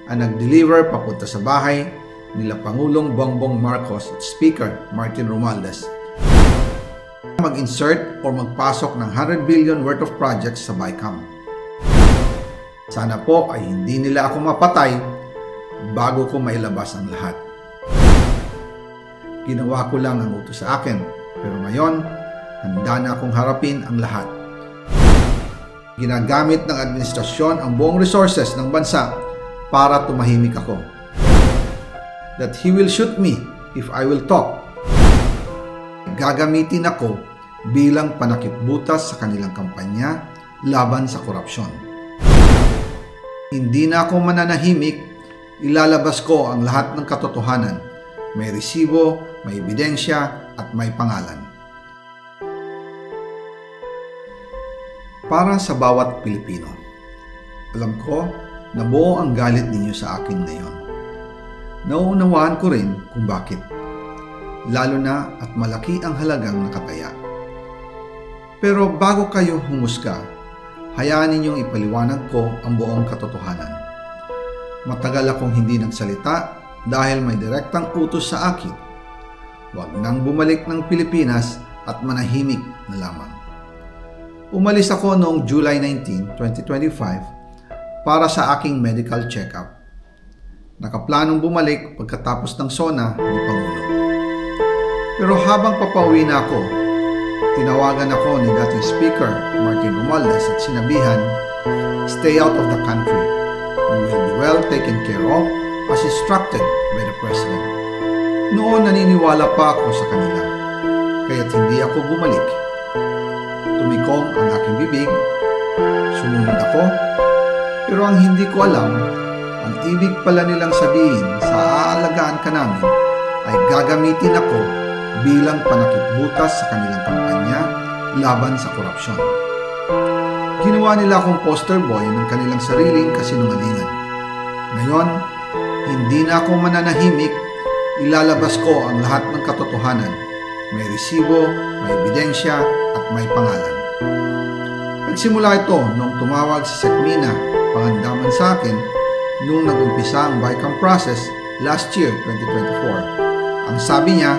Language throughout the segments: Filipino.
ang nag-deliver papunta sa bahay nila Pangulong Bongbong Marcos at Speaker Martin Romualdez mag-insert o magpasok ng 100 billion worth of projects sa BICAM. Sana po ay hindi nila ako mapatay bago ko mailabas ang lahat. Ginawa ko lang ang utos sa akin, pero ngayon, handa na akong harapin ang lahat. Ginagamit ng administrasyon ang buong resources ng bansa para tumahimik ako. That he will shoot me if I will talk. Gagamitin ako bilang panakipbutas sa kanilang kampanya laban sa korupsyon. Hindi na ako mananahimik, ilalabas ko ang lahat ng katotohanan. May resibo, may ebidensya, at may pangalan. Para sa bawat Pilipino, alam ko na buo ang galit ninyo sa akin ngayon. Nauunawaan ko rin kung bakit. Lalo na at malaki ang halagang nakataya. Pero bago kayo humusga, hayaan ninyong ipaliwanag ko ang buong katotohanan. Matagal akong hindi nagsalita dahil may direktang utos sa akin. Huwag nang bumalik ng Pilipinas at manahimik na lamang. Umalis ako noong July 19, 2025 para sa aking medical check-up. Nakaplanong bumalik pagkatapos ng SONA ni Pangulo. Pero habang papauwi na ako, tinawagan ako ni dating Speaker Martin Romualdez at sinabihan, "Stay out of the country. You will be well taken care of as instructed by the President." Noon naniniwala pa ako sa kanila, kaya't hindi ako bumalik. Tumikom ang aking bibig, sumunod ako, pero ang hindi ko alam, ang ibig pala nilang sabihin sa aalagaan ka namin ay gagamitin ako bilang panakipbutas sa kanilang kampanya laban sa korupsyon. Ginawa nila akong poster boy ng kanilang sariling kasinungalingan. Ngayon, hindi na ako mananahimik, ilalabas ko ang lahat ng katotohanan. May resibo, may ebidensya, at may pangalan. Nagsimula ito nung tumawag si Sekmina Pangandaman sa akin nung nag-umpisa ang BICAM process last year, 2024. Ang sabi niya,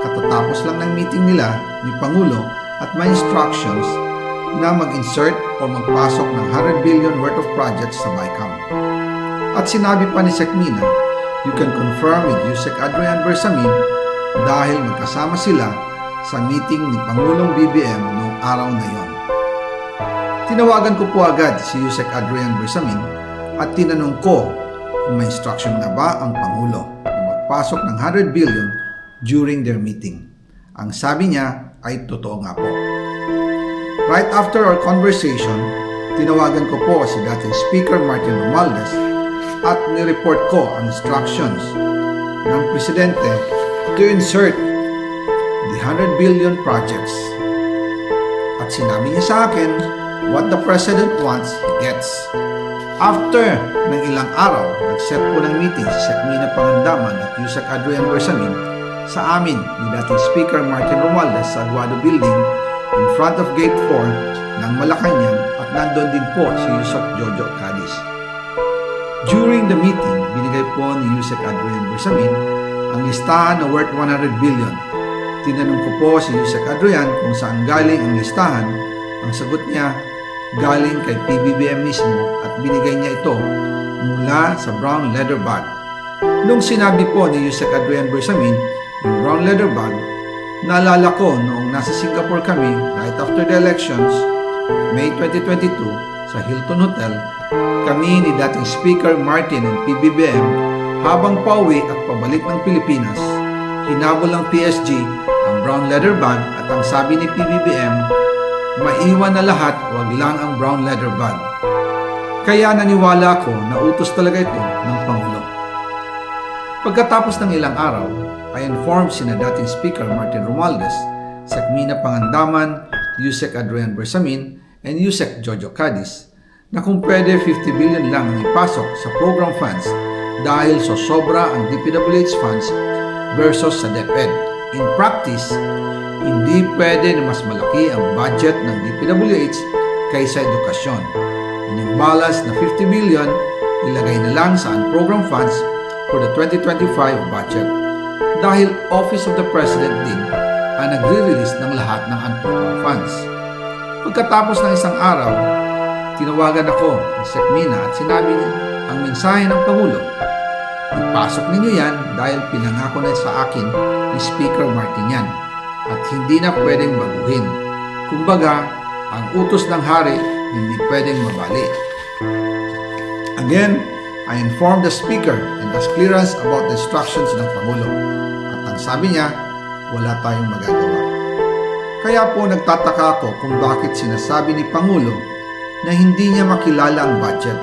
katatapos lang ng meeting nila ni Pangulo at may instructions na mag-insert o magpasok ng 100 billion worth of projects sa BICAM. At sinabi pa ni Sekmina, you can confirm with Yusek Adrian Bersamin dahil magkasama sila sa meeting ni Pangulong BBM noong araw na yon. Tinawagan ko po agad si Yusek Adrian Bersamin at tinanong ko kung may instruction na ba ang Pangulo na magpasok ng 100 billion during their meeting. Ang sabi niya ay totoo nga po. Right after our conversation, tinawagan ko po si dating Speaker Martin Romualdez at nireport ko ang instructions ng Presidente to insert the 100 billion projects. At sinabi niya sa akin, what the President wants, he gets. After ng ilang araw, nag-set po ng meeting si Sekmina Pangandaman at Yusek Adrian Bersamin sa amin ni dating Speaker Martin Romualdez sa Aguado Building in front of Gate 4 ng Malacanang at nandun din po si Yusek Jojo Cadiz. During the meeting, binigay po ni Yusek Adrian Bersamin ang listahan na worth 100 billion. Tinanong ko po si Yusek Adrian kung saan galing ang listahan. Ang sagot niya, galing kay PBBM mismo at binigay niya ito mula sa brown leather bag. Nung sinabi po ni Yusek Adrian Bersamin yung brown leather bag, naalala ko noong nasa Singapore kami right after the elections, May 2022, sa Hilton Hotel, kami ni dating Speaker Martin and PBBM habang pauwi at pabalik ng Pilipinas, hinabol ng PSG ang brown leather bag at ang sabi ni PBBM, maiwan na lahat, wag lang ang brown leather bag. Kaya naniwala ako na utos talaga ito ng Pangulo. Pagkatapos ng ilang araw, I informed sina dating Speaker Martin Romualdez, Sekmina Pangandaman, Yusek Adrian Bersamin, and Yusek Jojo Cadiz na kung pwede 50 billion lang ang ipasok sa program funds dahil so sobra ang DPWH funds versus sa DepEd. In practice, hindi pwede na mas malaki ang budget ng DPWH kaysa edukasyon. Yung balance na 50 billion ilagay na lang sa unprogrammed funds for the 2025 budget dahil Office of the President din ang nagre-release ng lahat ng unprogrammed funds. Pagkatapos ng isang araw, tinawagan ako ni Sec Mina at sinabi niya ang mensahe ng Pangulo. Ipasok ninyo yan dahil pinangako na sa akin ni Speaker Martin yan at hindi na pwedeng baguhin. Kumbaga, ang utos ng hari hindi pwedeng mabali. Again, I informed the Speaker and asked clearance about the instructions ng Pangulo. At ang sabi niya, wala tayong magagawa. Kaya po nagtataka ako kung bakit sinasabi ni Pangulo na hindi niya makilala ang budget,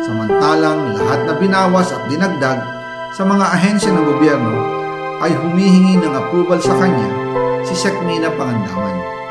samantalang lahat na binawas at dinagdag sa mga ahensya ng gobyerno ay humihingi ng approval sa kanya si Sec Mina Pangandaman.